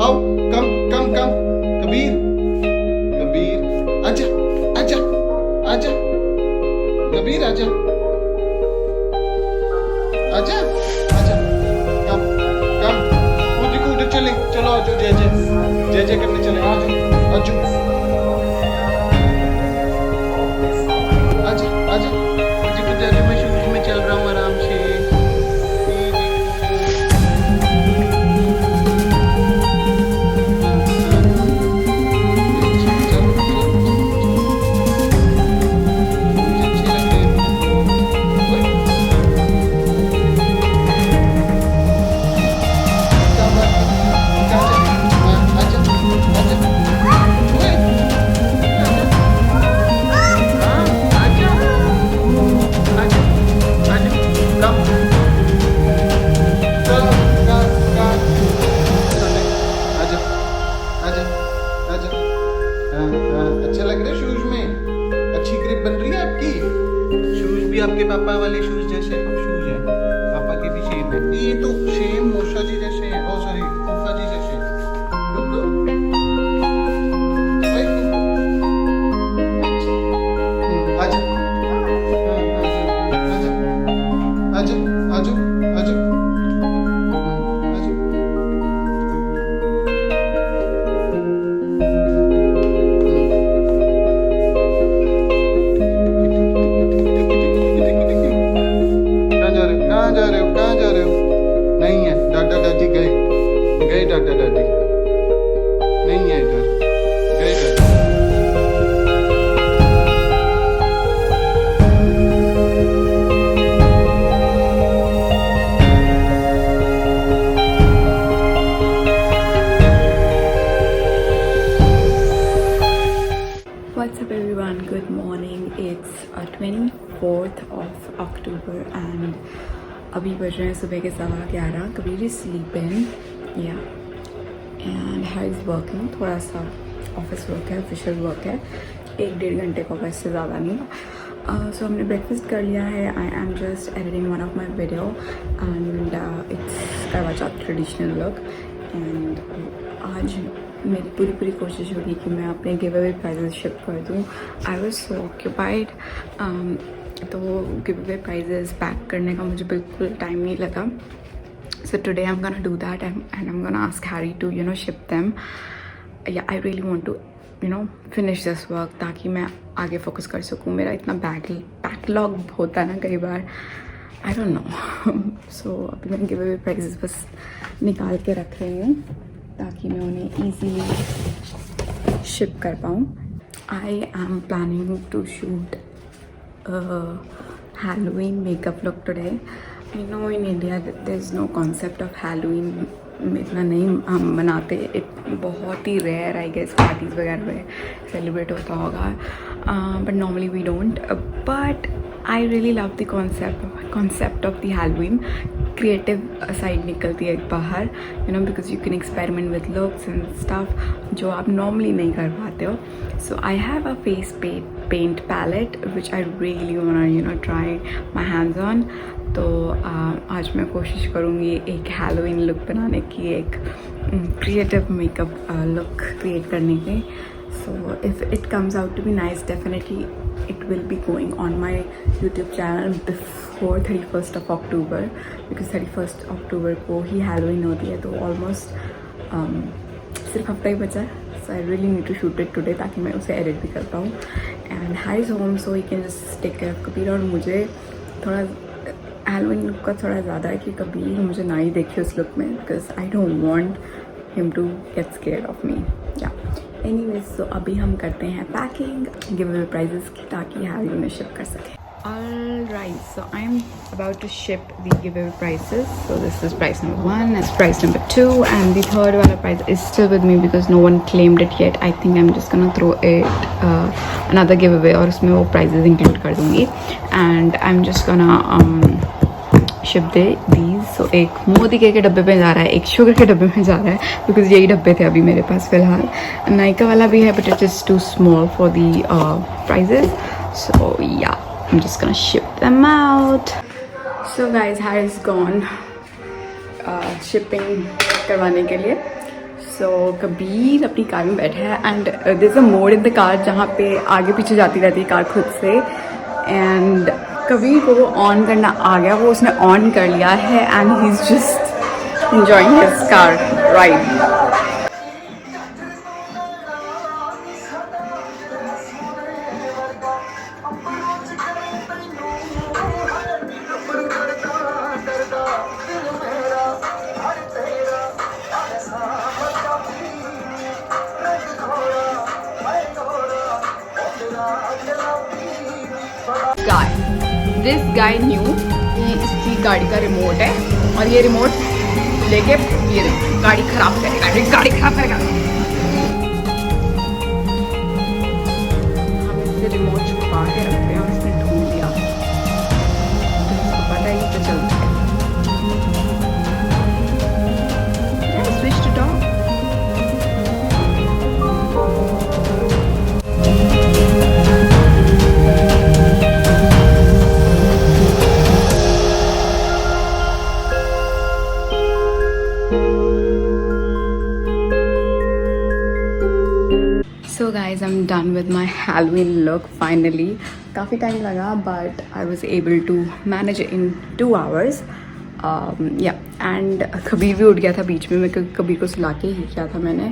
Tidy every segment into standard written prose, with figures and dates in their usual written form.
आओ कम कम कम कबीर कबीर आजा आजा आजा कबीर आजा आजा आजा कम कम कूद कूद चले चलो आजो जय जय जय जय करने चले आजो आजो आजा आजा मुझे कुछ आजो मैं शूज में चल रहा हूँ आराम से अच्छा लग रहा है शूज में अच्छी ग्रिप बन रही है आपकी शूज भी आपके पापा वाले शूज जैसे शूज है पापा के भी सेम है ये तो सेम मूसा जी जैसे है ओ सॉरी फूफा जी जैसे आजा आजा आजा आजा कहाँ जा रहे हो नहीं है दादा दादी गए गए दादा दादी नहीं है इधर गए दादा What's up everyone, good morning. It's 24th of October and अभी बज रहे हैं सुबह के 11:15. कबीर इज स्लीपिंग या एंड हाई इज़ वर्किंग. थोड़ा सा ऑफिस वर्क है, ऑफिशियल वर्क है, 1-1.5 घंटे का, बस से ज़्यादा नहीं. सो हमने ब्रेकफास्ट कर लिया है. आई am just editing one of my video and it's करवा चौथ ट्रेडिशनल लुक. एंड आज मेरी पूरी कोशिश होगी कि मैं अपने गिव अवे प्राइजेस शिप कर दूँ. आई वॉज सो ऑक्यूपाइड तो गिव अवे प्राइजेस पैक करने का मुझे बिल्कुल टाइम नहीं लगा. So today I am gonna do that and I am gonna ask Harry to ship them. Yeah I really want to finish this work ताकि मैं आगे फोकस कर सकूँ. मेरा इतना बैकलॉग होता है ना कई बार, आई डोंट नो. सो अभी मैं गिव अवे प्राइजेस बस निकाल के रख रही हूँ ताकि मैं उन्हें ईजीली शिप कर पाऊँ. I am planning to shoot Halloween makeup look today. I know in India there's no concept of Halloween. इतना नहीं हम मनाते. बहुत ही रेयर आई गेस पार्टीज़ वगैरह में सेलिब्रेट होता होगा, but normally we don't. But I really love the concept of the Halloween. Creative side निकलती है बाहर, because you can experiment with looks and stuff जो आप नॉर्मली नहीं कर पाते हो. So I have a face paint palette which I really want try my hands on. तो आज मैं कोशिश करूँगी एक Halloween लुक बनाने की, एक क्रिएटिव मेकअप लुक क्रिएट करने की. So if it comes out to be nice, definitely it will be going on my YouTube channel before 31st of October because 31st October को ही Halloween होती है. तो almost सिर्फ हफ्ता ही बचा है. So I really need to shoot it today ताकि मैं उसे edit भी कर पाऊँ. And Harry is home so he can just take care of Kabir. और मुझे थोड़ा Halloween लुक का थोड़ा ज़्यादा है कि कबीर मुझे ना ही देखे उस लुक में because I don't want him to get scared of me. Yeah. Anyways, so अभी हम करते हैं पैकिंग गिव अवे प्राइजेस की ताकि हैरी उन्हें शिप कर सके. Alright, so I'm about to ship the giveaway prices. So this is price number 1, that's price number 2, and the third one price is still with me because no one claimed it yet. I think I'm just gonna throw it another giveaway और उसमें वो prices include कर दूँगी. And I'm just gonna ship दे these. So एक मोदी के डब्बे में जा रहा है, एक शुगर के डब्बे में जा रहा है बिकॉज यही डब्बे थे अभी मेरे पास फ़िलहाल. नाइका वाला भी है but it is too small for the prizes. So yeah I am just gonna ship them out. So guys Harry is gone shipping करवाने के लिए. सो कबीर अपनी कार में बैठा है and there is a mode in the car जहाँ पे आगे पीछे जाती रहती है कार खुद से, एंड कबीर को वो ऑन करना आ गया, वो उसने ऑन कर लिया है and he is just enjoying his car ride. This guy new कि इसकी गाड़ी का रिमोट है और ये रिमोट लेके ये गाड़ी खराब करेगा, गाड़ी खराब करेगा. हम इससे रिमोट छुपा के रखते हैं और इसने ढूंढ लिया, तो इसको पता ही तो चलता है. Switch to top. So guys, I'm done with my Halloween look finally. काफ़ी टाइम लगा but I was able to manage it in 2 hours. Yeah, and Kabir भी उठ गया था बीच में, मैं कबीर को सुला के ही किया था मैंने,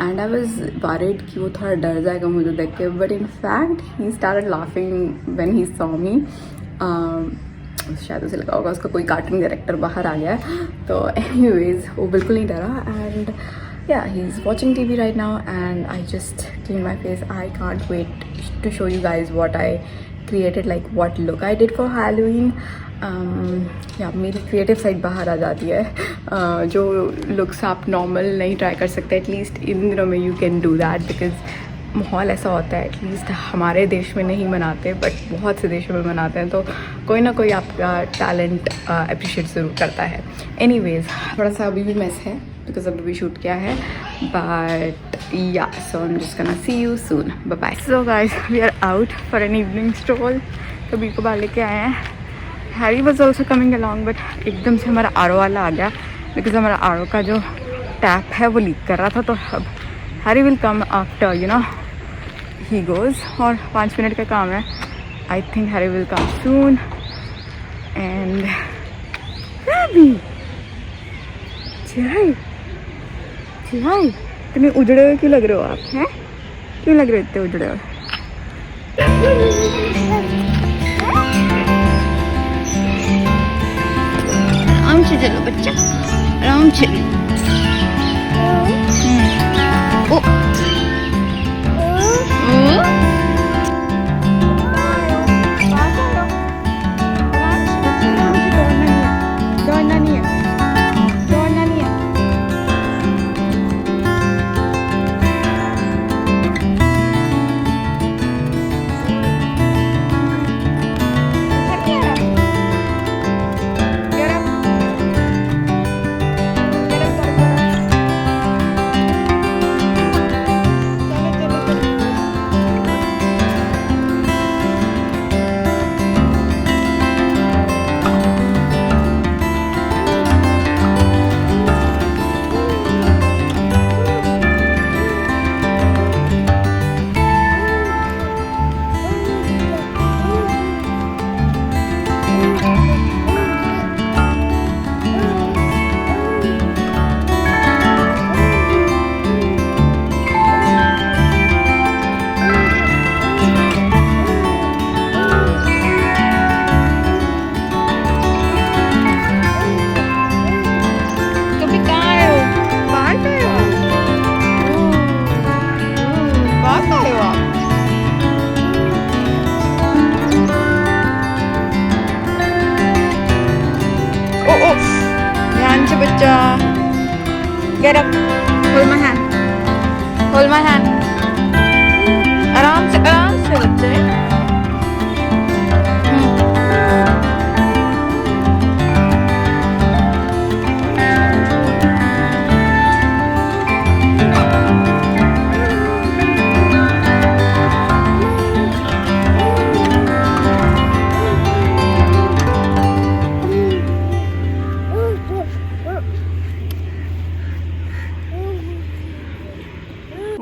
and I was worried कि वो थोड़ा डर जाएगा मुझे देख के, but in fact he started laughing when he saw me. शायद उसे लगा होगा उसका कोई कार्टून कैरेक्टर बाहर आ गया, तो anyways वो बिल्कुल नहीं डरा. And yeah, he's watching TV right now and I just cleaned my face. I can't wait to show you guys what I created, like what look I did for Halloween. Yeah, मेरी creative side बाहर आ जाती है. जो looks आप normal नहीं try कर सकते, at least in दिनों में you can do that, because माहौल ऐसा होता है. एटलीस्ट हमारे देश में नहीं मनाते बट बहुत से देशों में मनाते हैं, तो कोई ना कोई आपका टैलेंट अप्रिशिएट ज़रूर करता है. एनीवेज थोड़ा सा अभी भी मेस है बिकॉज अभी भी शूट किया है, but yeah so I am just gonna see you soon. Bye bye. So guys we are out for an evening stroll. Kabir को बाहर लेके आए हैं. Harry was also coming along, but एकदम से हमारा आर ओ वाला आ गया बिकॉज हमारा आर ओ का जो टैप है वो लीक कर रहा था, तो अब Harry will come after you know he goes. और 5 मिनट का काम है. I think Harry will come soon. And चिहाई इतने उजड़े हुए क्यों लग रहे हो आप, हैं? क्यों लग रहे हो इतने उजड़े हुए? आराम से चलो बच्चा, आराम से. ओ Get up. Hold my hand. Hold my hand. आराम से बच्चे.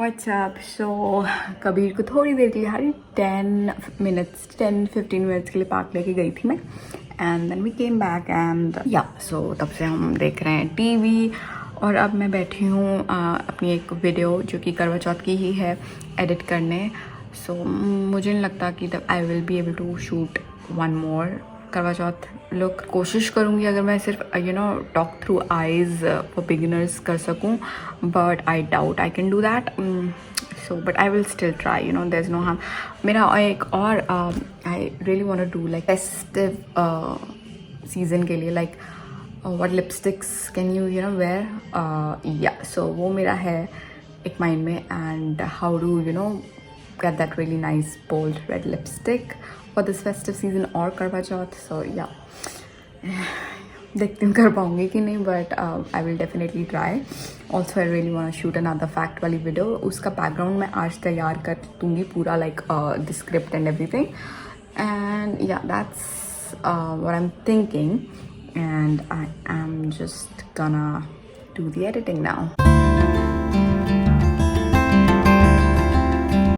व्हाट्सअप। सो कबीर को थोड़ी देर के लिए, हर 10-15 मिनट्स के लिए पार्क लेके गई थी मैं, and then we came back and yeah so तब से हम देख रहे हैं टीवी। और अब मैं बैठी हूँ अपनी एक वीडियो जो कि करवा चौथ की ही है एडिट करने। सो मुझे नहीं लगता कि I will be able to shoot one more Karva Chauth look. कोशिश करूँगी अगर मैं सिर्फ talk through eyes for beginners कर सकूँ, but I doubt I can do that. So but I will still try, there is no harm. मेरा एक और I really want to do like festive season के लिए like what lipsticks can you wear, yeah so वो मेरा है एक mind में, and how do get that really nice bold red lipstick for this festive season और करवा चौथ. So yeah, देखती हूँ कर पाऊँगी कि नहीं, but I will definitely try. Also I really want to shoot another fact वाली video. उसका background मैं आज तैयार कर दूँगी पूरा, like the script and everything. And yeah, that's what I'm thinking. And I am just gonna do the editing now.